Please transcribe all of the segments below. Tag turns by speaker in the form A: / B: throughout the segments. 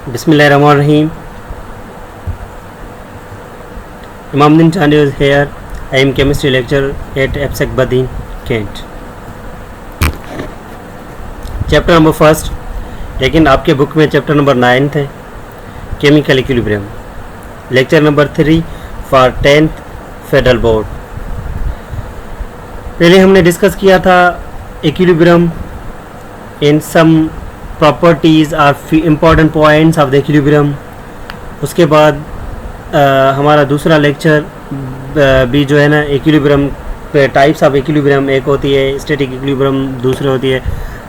A: Bismillahirrahmanirrahim. Imamdin Chandi is here. I am chemistry lecturer at EPSEC Badin, Kent. Chapter number first, लेकिन आपके book में chapter number 9 है, chemical equilibrium. Lecture number 3 for 10th federal board. पहले हमने discuss किया था equilibrium in some properties और important points of the equilibrium. उसके बाद हमारा दूसरा लेक्चर भी जो है ना इक्विलिब्रियम पे टाइप्स ऑफ इक्विलिब्रियम, एक होती है स्टैटिक इक्विलिब्रियम, दूसरी होती है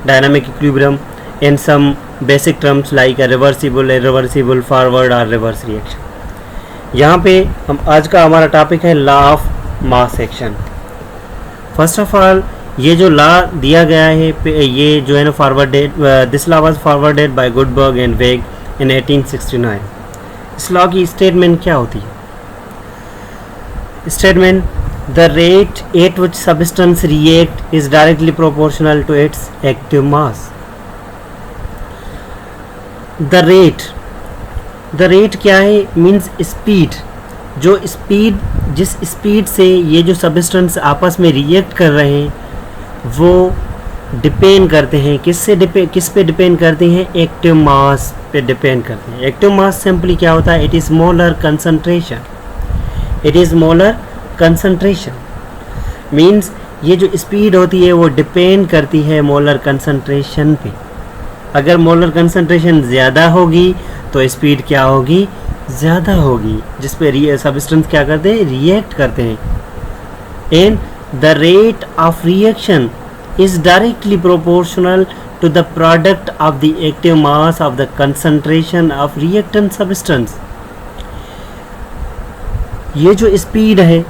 A: dynamic equilibrium in some basic terms like reversible, irreversible, forward और रिवर्स रिएक्शन. यहाँ पे हम आज का हमारा टॉपिक है law of mass action. First of all ये जो लॉ दिया गया है ये जो है ना forwarded, this law was forwarded by Guldberg and Waage in 1869. इस लॉ की स्टेटमेंट क्या होती है? Statement: the rate at which substance react is directly proportional to its active mass. The rate क्या है? Means speed. जो स्पीड, जिस speed से ये जो सब्सटेंस आपस में रिएक्ट कर रहे हैं वो डिपेंड करते हैं किस पे डिपेंड करते हैं? एक्टिव मास पे डिपेंड करते हैं. एक्टिव मास सिंपली क्या होता है? It is molar concentration. It is molar concentration means ये जो स्पीड होती है वो डिपेंड करती है मोलर कंसंट्रेशन पे. अगर मोलर कंसंट्रेशन ज़्यादा होगी तो स्पीड क्या होगी? ज़्यादा होगी, जिस पे सब्सटेंस क्या करते हैं? रिएक्ट करते हैं. And the rate of reaction is directly proportional to the product of the active mass of the concentration of reactant substance. ये जो स्पीड है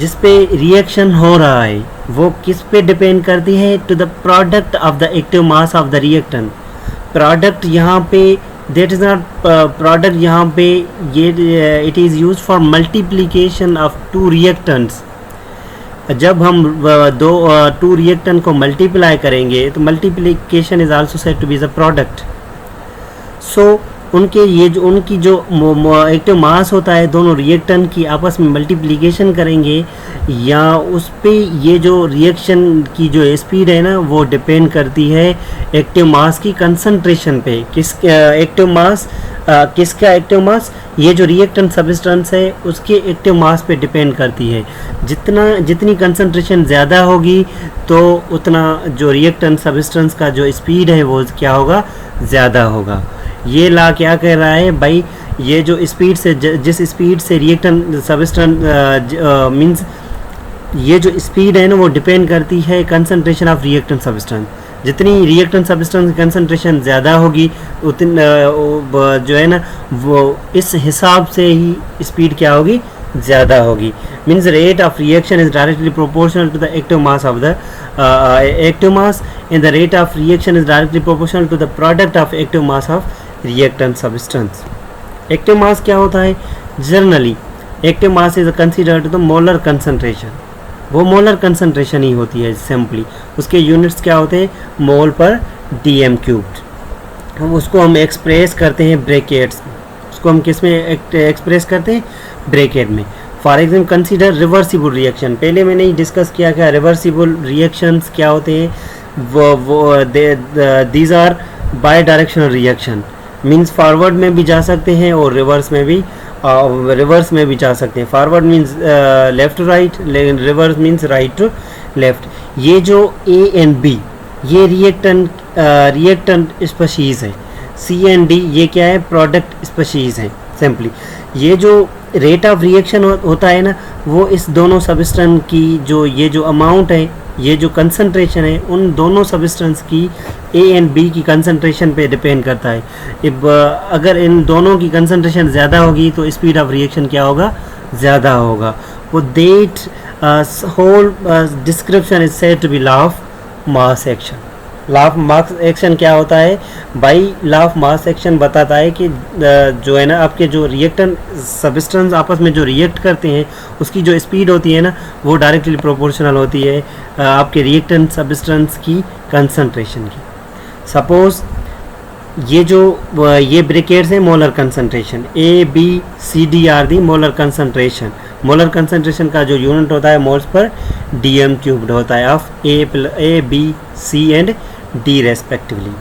A: जिस पे रिएक्शन हो रहा है वो किस पे डिपेंड करती है? To the product of the active mass of the reactant. Product यहाँ पे दैट इज़ नॉट प्रोडक्ट, यहाँ पे ये it is use for multiplication of two reactants. जब हम टू रिएक्टेंट को मल्टीप्लाई करेंगे तो multiplication is also said to be the product. So उनकी जो एक्टिव मास होता है, दोनों रिएक्टेंट की आपस में मल्टीप्लिकेशन करेंगे या उस पे ये जो रिएक्शन की जो स्पीड है ना वो डिपेंड करती है एक्टिव मास की कंसंट्रेशन पे. किसका एक्टिव मास? ये जो रिएक्टेंट सब्सटेंस है उसके एक्टिव मास पे डिपेंड करती है. जितनी कंसंट्रेशन ज़्यादा होगी तो उतना जो रिएक्टेंट सब्सटेंस का जो स्पीड है वो क्या होगा? ज़्यादा होगा. ये लॉ क्या कह रहा है भाई? ये जो स्पीड से जिस स्पीड से रिएक्टेंट सब्सटेंस मींस ये जो स्पीड है ना वो डिपेंड करती है कंसंट्रेशन ऑफ रिएक्टेंट सब्सटेंस. जितनी रिएक्टेंट सब्सटेंस की कंसंट्रेशन ज़्यादा होगी उतनी जो है ना वो इस हिसाब से ही स्पीड क्या होगी? ज़्यादा होगी. Means rate of reaction is directly proportional to the active mass of the active mass and the rate of reaction is directly proportional to the product of active mass of reactant substance. Active mass क्या होता है? Generally active mass is considered the molar concentration. वो molar concentration ही होती है simply. उसके units क्या होते हैं? मोल पर डीएम क्यूब्ड. हम उसको हम एक्सप्रेस करते हैं ब्रैकेट्स में. उसको हम किस में एक्सप्रेस करते हैं? ब्रैकेट में. For example consider reversible reaction. पहले मैंने ही डिस्कस किया क्या रिवर्सिबल रिएक्शंस क्या होते हैं? These are bidirectional reaction. Means forward में भी जा सकते हैं और रिवर्स में भी जा सकते हैं. Forward means left to right, लेकिन reverse means right to left. ये जो ए एंड बी ये रिएक्टेंट स्पीशीज़ है. सी एंड डी ये क्या है? प्रोडक्ट स्पीशीज़ है. सिंपली ये जो रेट ऑफ रिएक्शन होता है ना वो इस दोनों सब्सटेंस की ये जो अमाउंट है, ये जो कंसंट्रेशन है उन दोनों सब्सटेंस की ए एंड बी की कंसंट्रेशन पे डिपेंड करता है. अगर इन दोनों की कंसंट्रेशन ज़्यादा होगी तो स्पीड ऑफ रिएक्शन क्या होगा? ज़्यादा होगा. वो that whole description is said to be law of mass action. Law of mass action क्या होता है भाई? लॉ ऑफ मास एक्शन बताता है कि जो है ना आपके जो रिएक्टेंट सब्सटेंस आपस में जो रिएक्ट करते हैं उसकी जो स्पीड होती है ना वो डायरेक्टली प्रोपोर्शनल होती है आपके रिएक्टेंट सब्सटेंस की कंसंट्रेशन की. सपोज ये ब्रिकेट्स है molar concentration, A, B, C, D are the molar concentration. Molar concentration का जो यूनिट होता है मोल्स पर DM क्यूब्ड होता है of A, B, C and D respectively.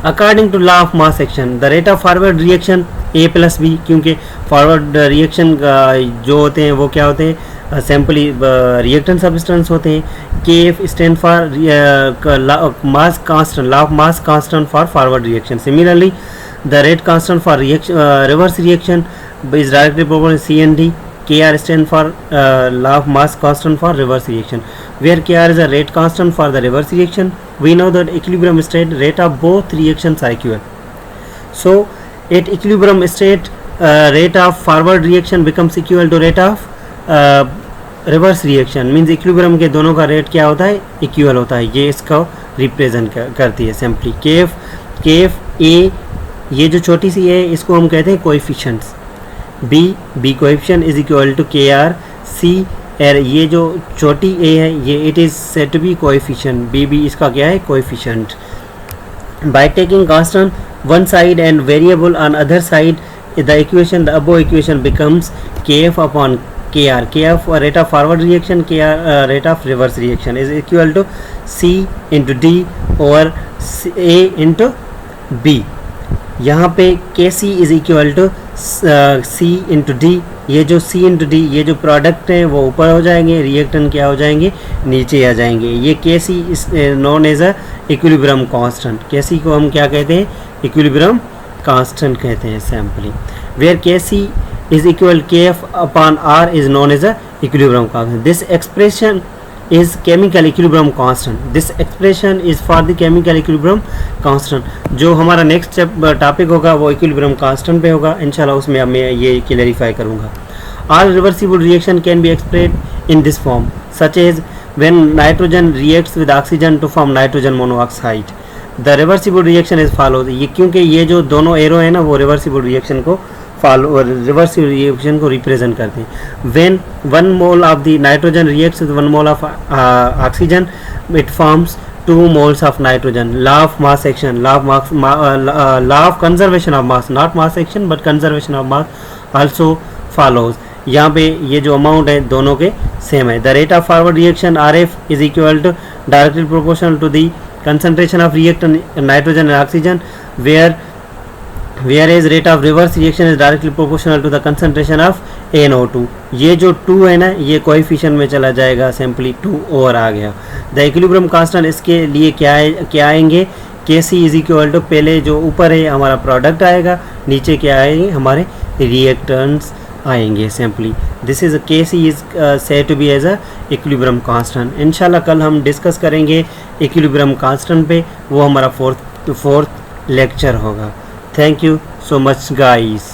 A: According to law of mass action the rate of forward reaction A+B, क्योंकि forward reaction जो होते हैं वो क्या होते हैं, सिंपली रिएक्टेंट सब्सटेंस होते हैं। KF stand for mass constant, law of mass constant for forward reaction. Similarly the rate constant for reverse reaction is directly proportional C and D. Kr stand for law of mass constant for reverse reaction, where Kr is a rate constant for the reverse reaction. We know that equilibrium state rate of both reactions are equal. So at equilibrium state rate of forward reaction becomes equal to rate of reverse reaction, means equilibrium के दोनों का rate क्या होता है, equal होता है। ये इसको रिप्रेजेंट करती है सिंपली। KF A, ये जो छोटी सी है इसको हम कहते हैं coefficients. B coefficient is equal to KR। C ये जो छोटी a है ये it is said to be coefficient, B इसका क्या है, coefficient. By taking constant one side and variable on other side the equation, the above equation becomes KF upon KR। KF rate of forward reaction, KR rate of reverse reaction is equal to C into D और A into B। यहाँ पे KC is equal to C into D। ये जो C into D ये जो product है वो ऊपर हो जाएंगे, रिएक्टेंट क्या हो जाएंगे, नीचे आ जाएंगे। ये KC is known as a equilibrium constant. KC को हम क्या कहते हैं, इक्विलिब्रियम कांस्टेंट कहते हैं simply. Where KC is equal KF upon R is known as a equilibrium constant. This expression is chemical equilibrium constant. This expression is for the chemical equilibrium constant. जो हमारा next topic होगा वो equilibrium constant पे होगा इंशाल्लाह, उसमें मैं ये क्लैरिफाई करूँगा। All reversible reaction can be expressed in this form, such as when nitrogen reacts with oxygen to form nitrogen monoxide. The reversible reaction is follows. ये क्योंकि ये जो दोनों एरो है ना वो reversible reaction को रिवर्सिबल रिएक्शन को रिप्रेजेंट करते हैं। When 1 mole of the nitrogen reacts with 1 mole of oxygen it forms 2 moles of nitrogen. Law of mass action, law of conservation of mass, not mass action but conservation of mass also follows. यहाँ पे ये जो amount है दोनों के same है। The rate of forward reaction RF is equal to directly proportional to the concentration of reactant nitrogen and oxygen, whereas rate of reverse reaction is directly proportional to the concentration of NO2। ये जो 2 है ना ये coefficient में चला जाएगा, simply 2 और आ गया। द इक्विलिब्रियम कांस्टेंट इसके लिए क्या आएंगे, KC इज इक्वल टू पहले जो ऊपर है हमारा प्रोडक्ट आएगा, नीचे क्या आएंगे हमारे रिएक्टेंट्स आएंगे simply. This is KC is said to be as a equilibrium constant. इंशाल्लाह कल हम डिस्कस करेंगे इक्विलिब्रियम कांस्टेंट पे, वो हमारा फोर्थ लेक्चर होगा। Thank you so much guys.